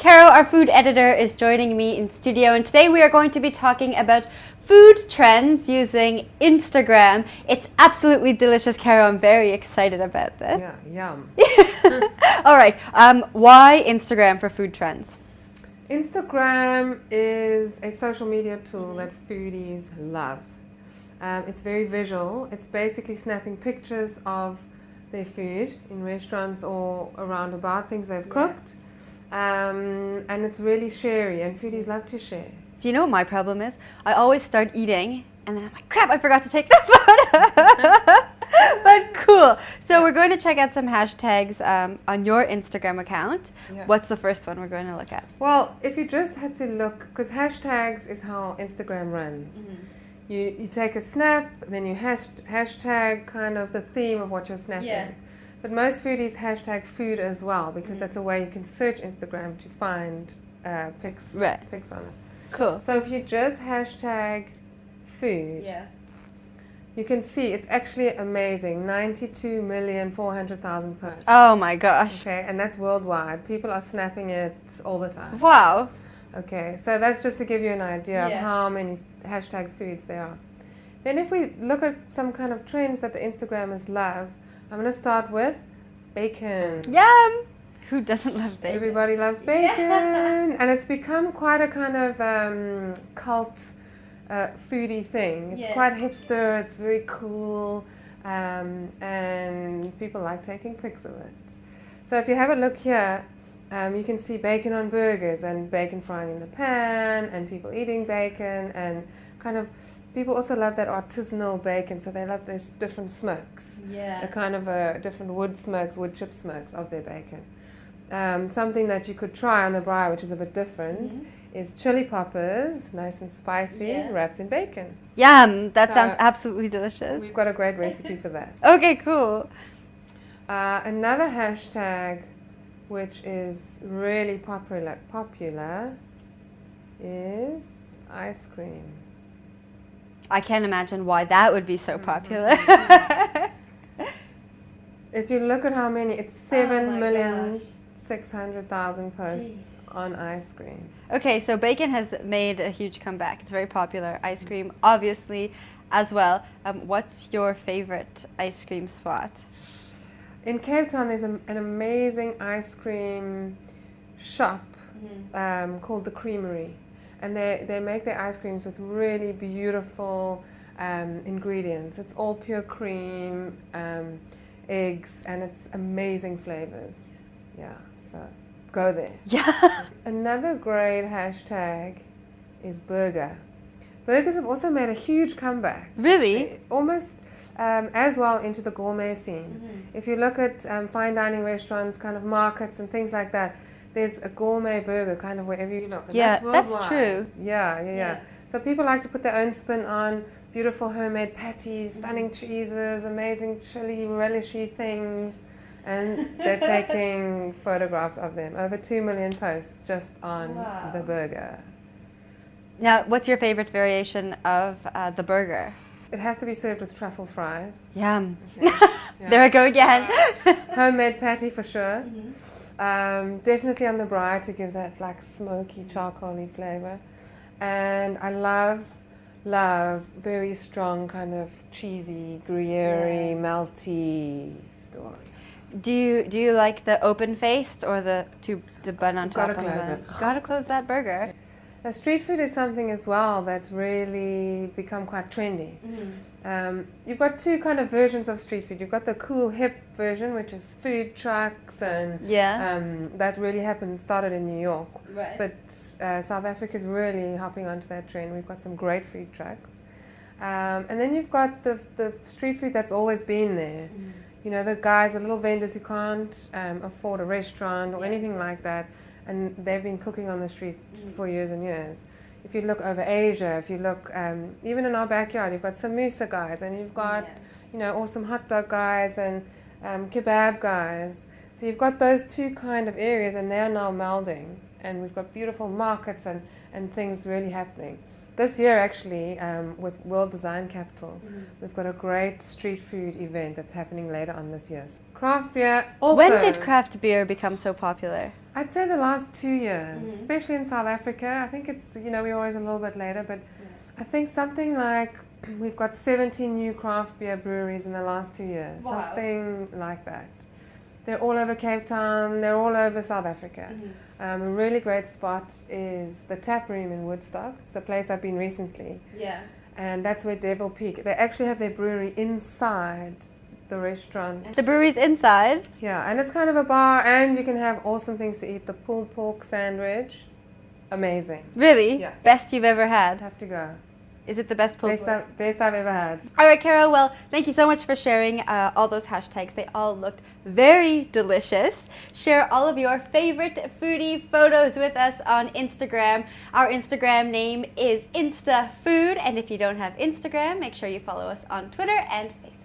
Caro, our food editor, is joining me in studio, and today we are going to be talking about food trends using Instagram. It's absolutely delicious, Caro. I'm very excited about this. Yeah, yum. All right. Why Instagram for food trends? Instagram is a social media tool that foodies love. It's very visual. It's basically snapping pictures of their food in restaurants or around about things they've cooked. And it's really sharey, and foodies love to share. Do you know what my problem is? I always start eating, and then I'm like, crap, I forgot to take the photo. But cool. So we're going to check out some hashtags on your Instagram account. Yeah. What's the first one we're going to look at? Well, if you just had to look, because hashtags is how Instagram runs. You take a snap, then you hashtag kind of the theme of what you're snapping. Yeah. But most foodies hashtag food as well, because that's a way you can search Instagram to find pics on it. Cool. So if you just hashtag food, you can see it's actually amazing. 92,400,000 posts. Oh my gosh. Okay, and that's worldwide. People are snapping it all the time. Wow. Okay, so that's just to give you an idea of how many hashtag foods there are. Then if we look at some kind of trends that the Instagrammers love, I'm going to start with bacon. Yum! Who doesn't love bacon? Everybody loves bacon. And it's become quite a kind of cult foodie thing. It's quite hipster, it's very cool, and people like taking pics of it. So if you have a look here, you can see bacon on burgers and bacon frying in the pan and people eating bacon, and kind of people also love that artisanal bacon, so they love this different smokes. A kind of different wood smokes, wood chip smokes of their bacon. Something that you could try on the braai, which is a bit different, is chili poppers, nice and spicy, wrapped in bacon. Yum! That sounds absolutely delicious. We've got a great recipe for that. Okay, cool. Another hashtag which is really popular is ice cream. I can't imagine why that would be so popular. If you look at how many, it's 7,600,000 posts on ice cream. Okay, so bacon has made a huge comeback. It's very popular. Ice cream, obviously, as well. What's your favorite ice cream spot? In Cape Town, there's an amazing ice cream shop called the Creamery. And they make their ice creams with really beautiful ingredients. It's all pure cream, eggs, and it's amazing flavors. Yeah, so go there. Yeah. Another great hashtag is burger. Burgers have also made a huge comeback. Really? Almost as well into the gourmet scene. If you look at fine dining restaurants, kind of markets and things like that, there's a gourmet burger kind of wherever you look. And Yeah, that's true. Yeah. So people like to put their own spin on beautiful homemade patties, stunning cheeses, amazing chili relishy things, and they're taking photographs of them. Over 2 million posts just on the burger. Now, what's your favorite variation of the burger? It has to be served with truffle fries. Yum. Okay. There I go again. Homemade patty for sure. Definitely on the braai to give that like smoky, charcoaly flavor. And I love very strong kind of cheesy, Gruyere, melty story. Do you like the open faced or the bun on top? Gotta close it. Gotta close that burger. Now, street food is something as well that's really become quite trendy. You've got two kind of versions of street food. You've got the cool hip version, which is food trucks, and that really started in New York. Right. But South Africa is really hopping onto that trend. We've got some great food trucks. And then you've got the street food that's always been there. You know, the little vendors who can't afford a restaurant or anything like that, and they've been cooking on the street for years and years. If you look over Asia, if you look even in our backyard, you've got samosa guys, and you've got awesome hot dog guys and kebab guys. So you've got those two kind of areas, and they're now melding, and we've got beautiful markets and things really happening. This year, actually, with World Design Capital, we've got a great street food event that's happening later on this year. Craft beer also. When did craft beer become so popular? I'd say the last 2 years, especially in South Africa. I think it's, we're always a little bit later, but I think something like we've got 17 new craft beer breweries in the last 2 years. Wow. Something like that. They're all over Cape Town, they're all over South Africa. A really great spot is the Tap Room in Woodstock. It's a place I've been recently. Yeah. And that's where Devil Peak, they actually have their brewery inside the restaurant. The brewery's inside. Yeah, and it's kind of a bar, and you can have awesome things to eat. The pulled pork sandwich, amazing. Really? Yeah. Best you've ever had. Have to go. Is it the best pulled pork? Best I've ever had. All right, Caro. Well, thank you so much for sharing all those hashtags. They all looked very delicious. Share all of your favorite foodie photos with us on Instagram. Our Instagram name is InstaFood, and if you don't have Instagram, make sure you follow us on Twitter and Facebook.